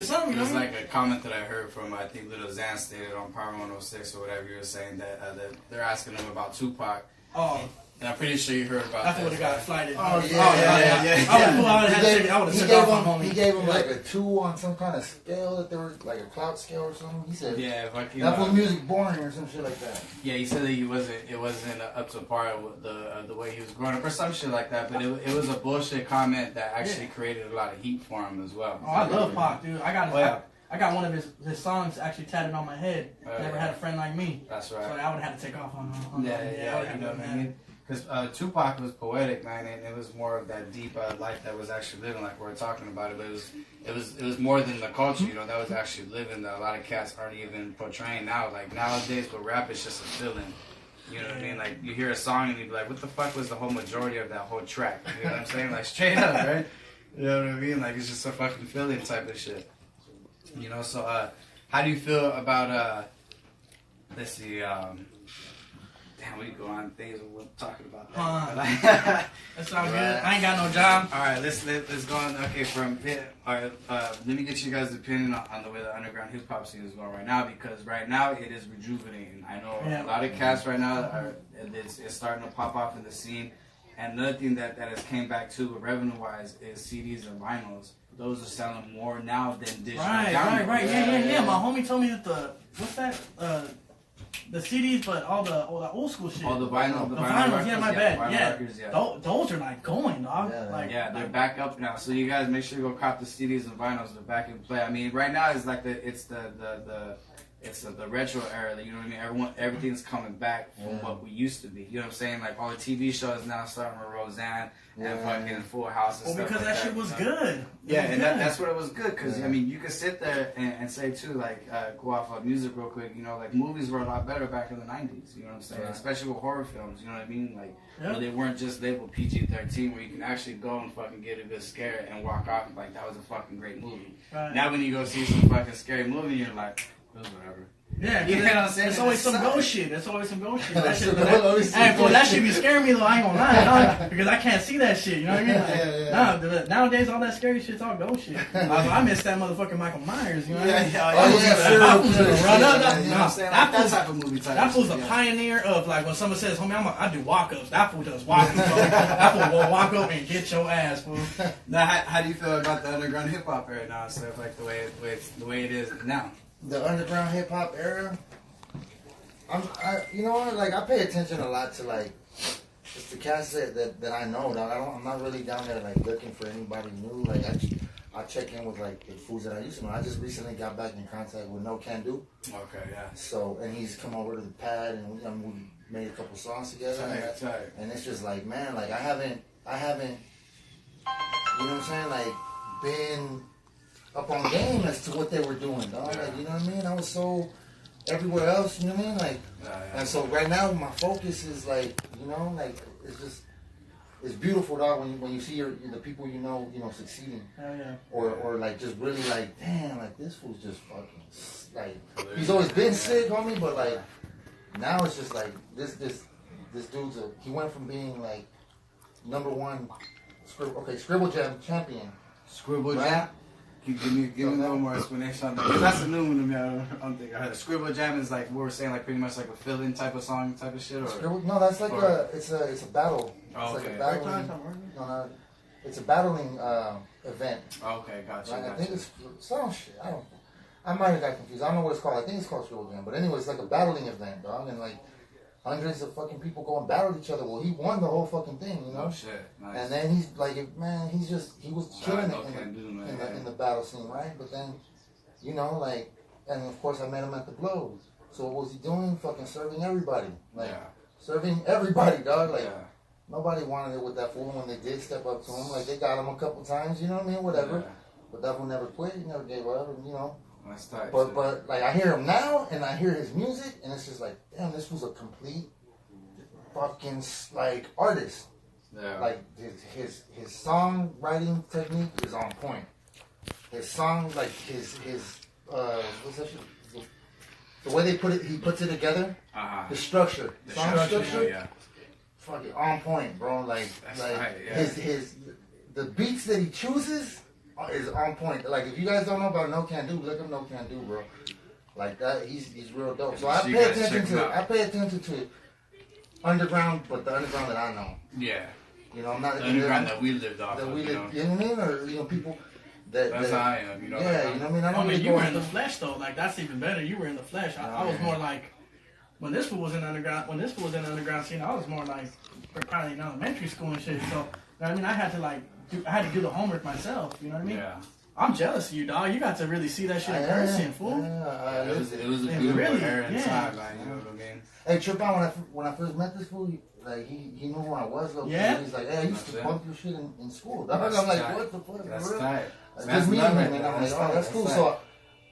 Something, it was like a comment that I heard from, I think Lil Xan stated on Power 106 or whatever. You were saying that, that they're asking him about Tupac. Oh. And I'm pretty sure you heard about that. That's what it got flighted. Oh, yeah. He gave him like a 2 on some kind of scale that they were, like a clout scale or something. He said, yeah, fuck you. That's what music boring or some shit like that. Yeah, he said that it wasn't up to par with the way he was growing up or some shit like that. But it was a bullshit comment that actually created a lot of heat for him as well. Oh, I love Pac, dude. I got one of his songs actually tatted on my head. Never had a friend like me. That's right. So I would have to take off on yeah, you know what I mean? Because Tupac was poetic, man, and it was more of that deep life that was actually living, like we were talking about it. But it was more than the culture, you know, that was actually living that a lot of cats aren't even portraying now. Like nowadays, with rap, it's just a feeling. You know what I mean? Like you hear a song and you be like, what the fuck was the whole majority of that whole track? You know what I'm saying? Like straight up, right? You know what I mean? Like it's just a fucking feeling type of shit. You know, so how do you feel about let's see, damn, we go on things we're talking about that. That's all good. I ain't got no job. All right, let's go on. Okay, all right, let me get you guys' opinion on the way the underground hip hop scene is going right now, because right now it is rejuvenating. I know a lot of cats right now it's starting to pop off in the scene. And another thing that has came back too, revenue wise, is CDs and vinyls. Those are selling more now than digital. Right. Yeah. My homie told me that the CDs, but all the old school shit. Oh, the vinyls, records, yeah, my bad. Yeah, records, those are like going, dog. Yeah, they're back up now. So you guys make sure you go cop the CDs and vinyls. They're back in play. I mean, right now it's like it's the retro era. You know what I mean? Everything's coming back from what we used to be. You know what I'm saying? Like all the TV shows now starting with Roseanne and fucking Full House and stuff. Because that shit was good. Yeah, and that's what it was good. Because I mean, you could sit there and say too, like go off of music real quick. You know, like movies were a lot better back in the '90s. You know what I'm saying? Especially with horror films. You know what I mean? Like where they weren't just labeled PG-13, where you can actually go and fucking get a good scare and walk off like that was a fucking great movie. Right. Now when you go see some fucking scary movie, you're like, it was whatever. Yeah, you know what I'm saying? It's always some ghost shit. That shit be scaring me though. I ain't gonna lie, because I can't see that shit. You know what I mean? Like, nowadays all that scary shit's all ghost shit. I miss that motherfucking Michael Myers. You know what I mean? Run up. You know what I'm saying? That type of movie. That fool's a pioneer of like when someone says, "Homie, I do walk-ups." That fool does walk-ups. That fool will walk up and get your ass, fool. Now, how do you feel about the underground hip hop era now instead of like the way it is now? The underground hip hop era, you know what? Like I pay attention a lot to like just the cats that I know. I'm not really down there like looking for anybody new. Like I check in with like the fools that I used to know. I just recently got back in contact with No Can Do. Okay, yeah. So and he's come over to the pad and we made a couple songs together. And it's just like, man, like I haven't, you know what I'm saying? Like been up on game as to what they were doing, dog. Like, you know what I mean? I was so everywhere else, you know what I mean? Like, and so right now my focus is like, you know, like it's beautiful, dog. When you see the people you know succeeding, or like just really like, damn, like this fool's just fucking like he's always been sick, homie, but like now it's just like this dude's he went from being like #1 Scribble Jam champion. Scribble Jam. Give me a little more explanation on that. That's a new one to me. I don't think I heard. Scribble Jam is like what we're saying, like pretty much like a fill-in type of song, type of shit. Or no, that's like it's a battle. Oh, it's okay. Like a battling, no, it's a battling event. Okay, gotcha. Right? I think it's some shit. I might have got confused. I don't know what it's called. I think it's called Scribble Jam. But anyway, it's like a battling event, dog, and like hundreds of fucking people go and battle each other. Well, he won the whole fucking thing, you know. Oh shit! Nice. And then he's like, man, he was killing it in the battle scene, right? But then, you know, like, and of course I met him at the Globes. So what was he doing? Fucking serving everybody, like serving everybody, dog. Like nobody wanted it with that fool when they did step up to him. Like they got him a couple times, you know what I mean? Whatever. But that fool never quit. He never gave up, and, you know. That's tight. But like I hear him now, and I hear his music, and it's just like, damn, this was a complete fucking like artist. Yeah. Like his songwriting technique is on point. His song, like his what's that shit? The way they put it, he puts it together. The structure, structure, fucking on point, bro. Like right, his the beats that he chooses is on point. Like, if you guys don't know about No Can Do, look up No Can Do, bro. Like that, he's real dope. So I pay attention to underground, but the underground that I know. Yeah. You know, I'm not the underground that we lived off. That we lived, you know what I mean? Or, you know, people. That's how I am, you know. Yeah, you know what I mean? I mean, you were in the flesh though. Like, that's even better. You were in the flesh. I was more like, when this fool was in the underground scene, I was more like probably in elementary school and shit. So, I mean, I had to do the homework myself. You know what I mean? Yeah. I'm jealous of you, dog. You got to really see that shit in person, fool. It was a beautiful era in time, man. You know what I mean? Hey, Trip out when I first met this fool. Like he knew who I was. Though, yeah. He's like, hey, I used to bump your shit in school. I'm like, what the fuck? That's tight. Just me and him, and I'm like, oh, that's cool. So,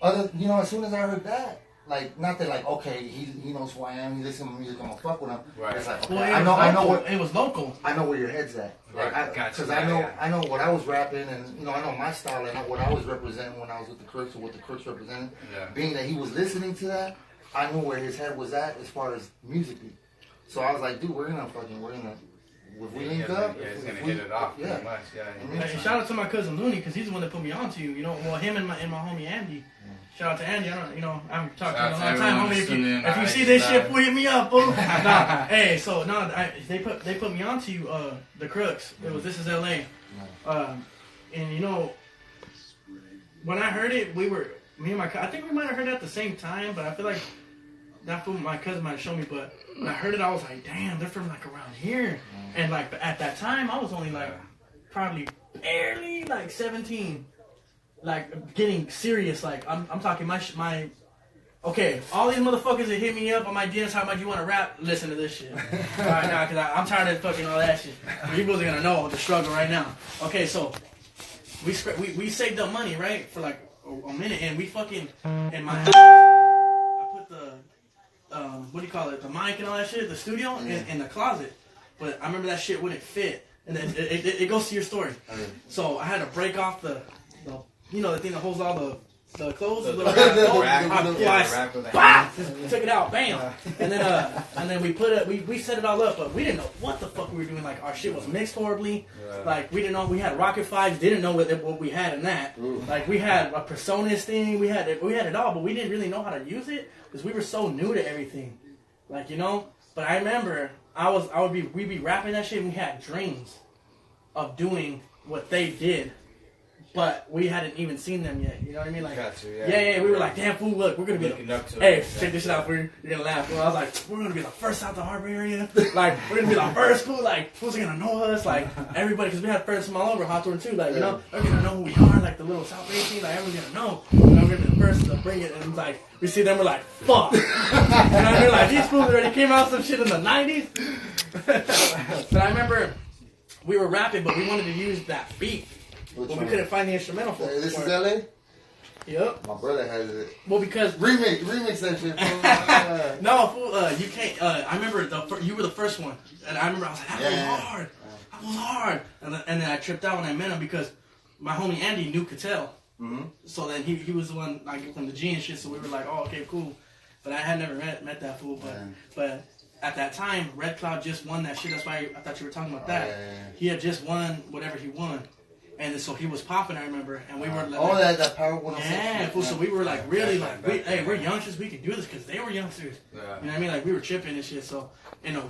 as soon as I heard that, like, not that like, okay, he knows who I am. He listens to my music. I'm gonna fuck with him. Right. It's like, okay, well, I know what it was local. I know where your head's at. Right. Because I know what I was rapping, and I know my style and what I was representing when I was with the Crooks, or what the Crooks represented. Yeah. Being that he was listening to that, I knew where his head was at as far as musically. So I was like, dude, if we link up, he's gonna hit it off pretty much. Hey, shout out to my cousin Looney, because he's the one that put me on to you. You know, well, him and my homie Andy. Shout out to Andy. I haven't talked to him in a long time, homie. If you see this shit, pull hit me up, fool. Hey, so they put me on to you, the Crooks. It was This Is L.A. And when I heard it, I think we might have heard it at the same time, but I feel like that fool, my cousin might have shown me, but when I heard it, I was like, damn, they're from like around here. And like at that time, I was only like probably barely like 17, like getting serious. Like I'm talking my okay, all these motherfuckers that hit me up on my DMs, how much you want to rap? Listen to this shit right now, because I'm tired of fucking all that shit. You boys are gonna know the struggle right now. Okay, so we saved up money, right, for like a minute, and we fucking in my house. I put the what do you call it? The mic and all that shit, the studio in the closet. But I remember that shit wouldn't fit, and then it goes to your story. Okay. So I had to break off the thing that holds all the clothes, the little took it out, bam, and then we set it all up, but we didn't know what the fuck we were doing. Like, our shit was mixed horribly. Like, we didn't know we had Rocket 5s, didn't know what we had in that. Ooh. Like, we had a Personas thing, we had it all, but we didn't really know how to use it because we were so new to everything. Like, But I remember we'd be rapping that shit, and we had dreams of doing what they did. But we hadn't even seen them yet. You know what I mean? Like, yeah. We were like, damn fool, look, we're gonna be hey, check this shit out for you. You're gonna laugh. Well, I was like, we're gonna be the first out the harbor area. Like, we're gonna be the first fool. Like, fools are gonna know us. Like, everybody, because we had friends from all over Hawthorne too. Like, they're gonna know who we are. Like, the little South Bay team. Like, everyone's gonna know. We're gonna be the first to bring it. And it's like, we see them, we're like, fuck. You know what I mean? Like, these fools already came out some shit in the 90s. But I remember we were rapping, but we wanted to use that beat. But we couldn't find the instrumental for it. This is LA? Yep. My brother has it. Well, because remix that shit. No, fool, you can't. I remember you were the first one, and I remember I was like, that was hard. And then I tripped out when I met him because my homie Andy knew Cattell. Mm-hmm. So then he was the one like from the G and shit. So we were like, oh, okay, cool. But I had never met that fool. But at that time, Red Cloud just won that shit. That's why I thought you were talking about that. He had just won whatever he won. And so he was popping, I remember, and we were like, that Power 106. Yeah, cool. So we were like really like, we're youngsters, we can do this because they were youngsters. Yeah. You know what I mean? Like, we were tripping and shit. So in a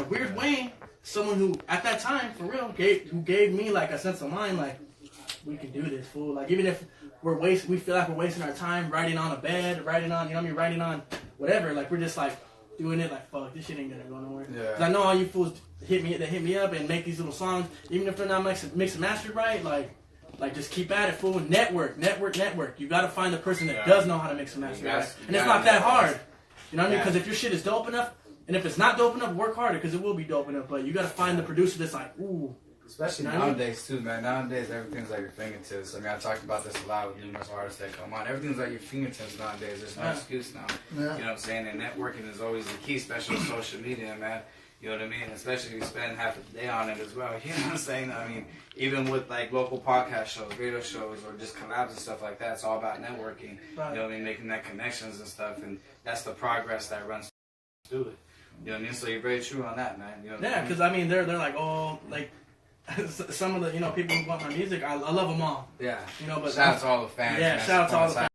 weird way, someone who at that time, for real, who gave me like a sense of mind, like, we can do this, fool. Like, even if we feel like we're wasting our time writing on a bed, writing on whatever. Like, we're just like doing it like, fuck, this shit ain't gonna go nowhere. Yeah. 'Cause I know all you fools hit me up and make these little songs, even if they're not mixed and mastered right, like just keep at it, fool. Network. You gotta find the person that does know how to mix and master right. And it's not that hard. You know what I mean? Because if your shit is dope enough, and if it's not dope enough, work harder, because it will be dope enough. But you gotta find the producer that's like, ooh. Especially nowadays too, man. Nowadays everything's at your fingertips. I mean, I talked about this a lot with numerous artists that come on. Everything's at your fingertips nowadays. There's no excuse now. Yeah. You know what I'm saying? And networking is always the key, especially with social media, man. You know what I mean? Especially if you spend half a day on it as well. You know what I'm saying? I mean, even with like local podcast shows, radio shows, or just collabs and stuff like that, it's all about networking. Right. You know what I mean? Making that connections and stuff, and that's the progress that runs through it. You know what I mean? So you're very true on that, man. You know what because I mean, they're like, oh, like, some of the people who bought my music, I love them all. Yeah. But shout out to all the fans. Yeah, man, shout out to all the fans.